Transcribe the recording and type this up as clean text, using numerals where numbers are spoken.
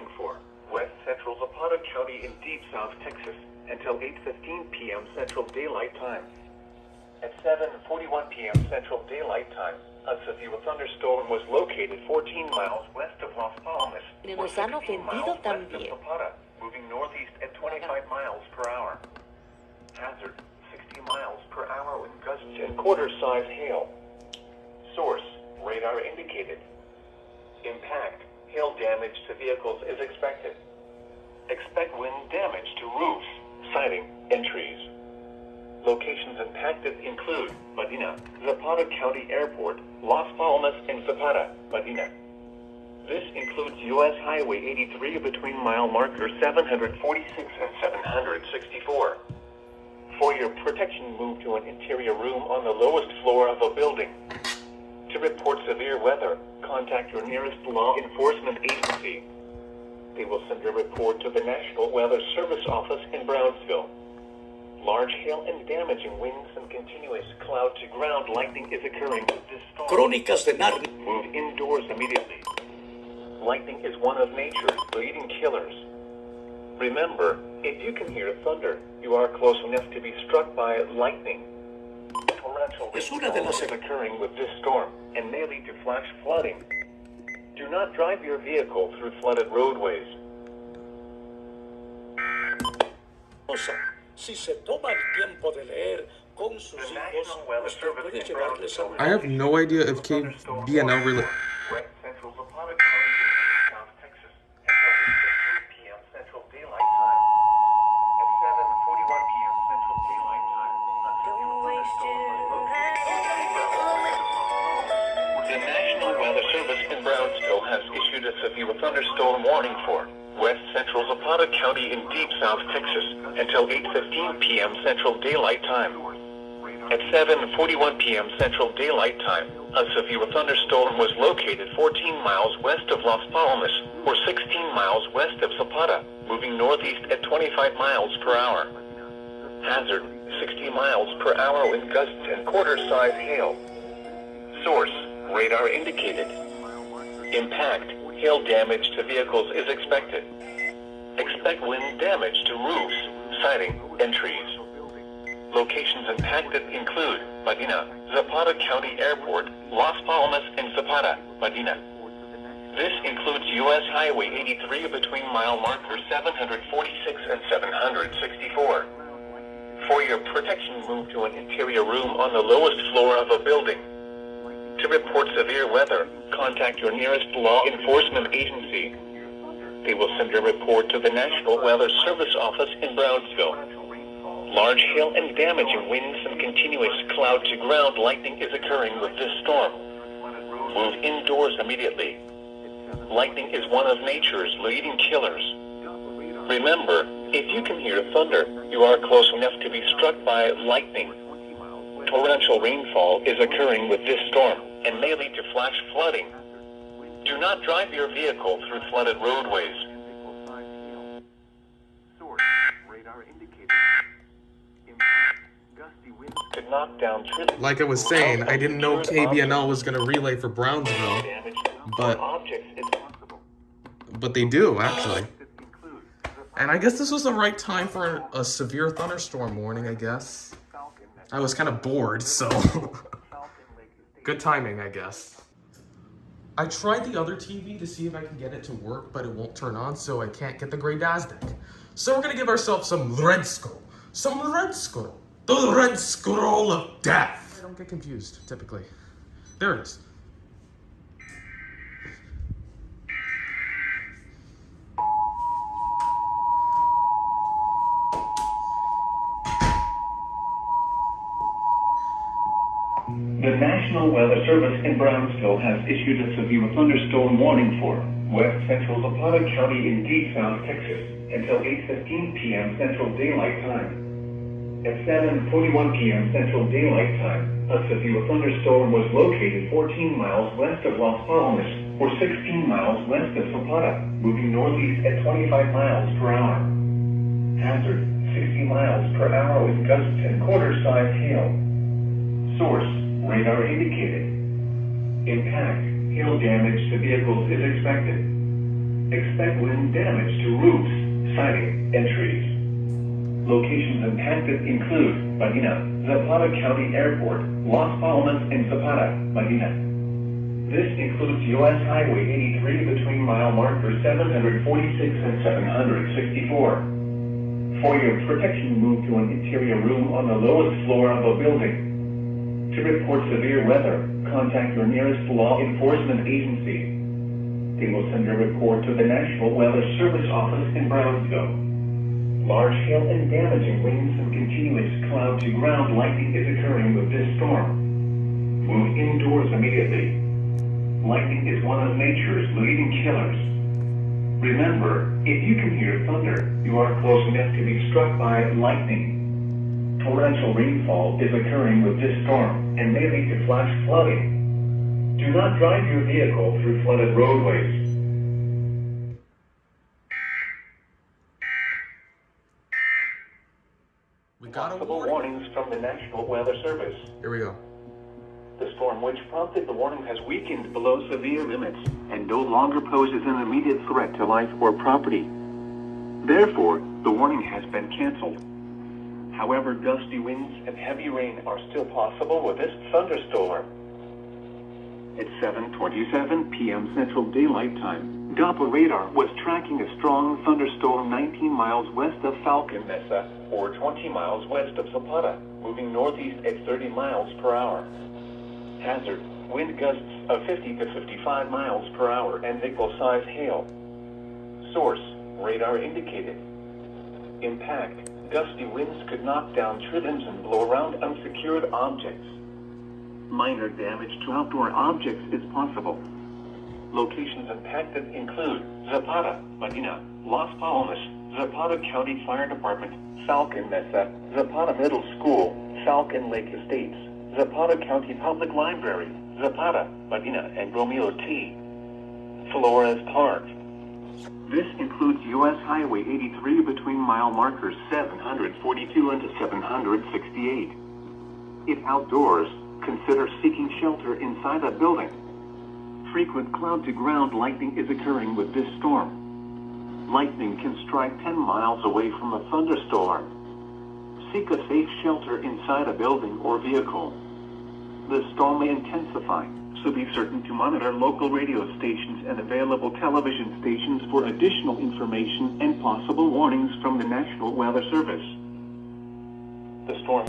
warning for west central Zapata County in deep South Texas until 8:15 p.m. Central Daylight Time. At 7:41 p.m. Central Daylight Time, a severe thunderstorm was located 14 miles west of Las Palmas, or 16 miles west of Zapata, moving northeast at 25 miles per hour. Hazard, 60 miles per hour with gusts and quarter-size hail. Source, radar indicated. Impact, hail damage to vehicles is expected. Expect wind damage to roofs, siding, and trees. Locations impacted include Medina, Zapata County Airport, Las Palmas, and Zapata, Medina. This includes U.S. Highway 83 between mile markers 746 and 764. For your protection, move to an interior room on the lowest floor of a building. To report severe weather, contact your nearest law enforcement agency. They will send a report to the National Weather Service office in Brownsville. Large hail and damaging winds and continuous cloud-to-ground lightning is occurring with this storm. Crónicas de Narnia. Move indoors immediately. Lightning is one of nature's leading killers. Remember, if you can hear thunder, you are close enough to be struck by lightning. Torrential rainfall is occurring with this storm and may lead to flash flooding. Do not drive your vehicle through flooded roadways. Si se toma el tiempo de leer con sus hijos, usted puede llevarles a... I have no idea if KBNL really... West Central Zapata County in South Texas until 8:15 p.m. Central Daylight Time. At 7:41 p.m. Central Daylight Time, the National Weather Service in Brownsville has issued a severe thunderstorm warning for West Central Zapata County in deep South Texas until 8:15 p.m. Central Daylight Time. At 7:41 p.m. Central Daylight Time, a severe thunderstorm was located 14 miles west of Las Palmas, or 16 miles west of Zapata, moving northeast at 25 miles per hour. Hazard, 60 miles per hour with gusts and quarter-size hail. Source, radar indicated. Impact, hail damage to vehicles is expected. Expect wind damage to roofs, siding, and trees. Locations impacted include Medina, Zapata County Airport, Las Palmas, and Zapata, Medina. This includes U.S. Highway 83 between mile markers 746 and 764. For your protection, move to an interior room on the lowest floor of a building. To report severe weather, contact your nearest law enforcement agency. They will send a report to the National Weather Service office in Brownsville. Large hail and damaging winds and continuous cloud-to-ground lightning is occurring with this storm. Move indoors immediately. Lightning is one of nature's leading killers. Remember, if you can hear thunder, you are close enough to be struck by lightning. Torrential rainfall is occurring with this storm and may lead to flash flooding. Do not drive your vehicle through flooded roadways. Source, radar indicated. Gusty winds could knock down trees. Like I was saying, I didn't know KBNL was going to relay for Brownsville, but they do, actually. And I guess this was the right time for a severe thunderstorm warning, I guess. I was kind of bored, so good timing, I guess. I tried the other TV to see if I can get it to work, but it won't turn on, so I can't get the gray Dazdic. So we're gonna give ourselves some Red Scroll. Some Red Scroll. The Red Scroll of Death. I don't get confused, typically. There it is. The National Weather Service in Brownsville has issued a severe thunderstorm warning for West Central Zapata County in deep South Texas until 8:15 p.m. Central Daylight Time. At 7:41 p.m. Central Daylight Time, a severe thunderstorm was located 14 miles west of Las Palmas, or 16 miles west of Zapata, moving northeast at 25 miles per hour. Hazard, 60 miles per hour with gusts and quarter-size hail. Source, radar indicated. Impact, hail damage to vehicles is expected. Expect wind damage to roofs, siding, and trees. Locations impacted include Medina, Zapata County Airport, Las Palmas, and Zapata, Medina. This includes U.S. Highway 83 between mile markers 746 and 764. For your protection, move to an interior room on the lowest floor of a building. To report severe weather, contact your nearest law enforcement agency. They will send a report to the National Weather Service office in Brownsville. Large hail and damaging winds and continuous cloud-to-ground lightning is occurring with this storm. Move indoors immediately. Lightning is one of nature's leading killers. Remember, if you can hear thunder, you are close enough to be struck by lightning. Torrential rainfall is occurring with this storm and may lead to flash flooding. Do not drive your vehicle through flooded roadways. We got a Possible warning. warnings from the National Weather Service. Here we go. The storm which prompted the warning has weakened below severe limits and no longer poses an immediate threat to life or property. Therefore, the warning has been canceled. However, gusty winds and heavy rain are still possible with this thunderstorm. At 7:27 p.m. Central Daylight Time, Doppler radar was tracking a strong thunderstorm 19 miles west of Falcon Mesa, or 20 miles west of Zapata, moving northeast at 30 miles per hour. Hazard, wind gusts of 50 to 55 miles per hour and nickel-sized hail. Source, radar indicated. Impact, gusty winds could knock down trimmings and blow around unsecured objects. Minor damage to outdoor objects is possible. Locations impacted include Zapata, Medina, Las Palmas, Zapata County Fire Department, Falcon Mesa, Zapata Middle School, Falcon Lake Estates, Zapata County Public Library, Zapata, Medina, and Romeo T. Flores Park. This includes U.S. Highway 83 between mile markers 742 and 768. If outdoors, consider seeking shelter inside a building. Frequent cloud-to-ground lightning is occurring with this storm. Lightning can strike 10 miles away from a thunderstorm. Seek a safe shelter inside a building or vehicle. The storm may intensify, so be certain to monitor local radio stations and available television stations for additional information and possible warnings from the National Weather Service. The storm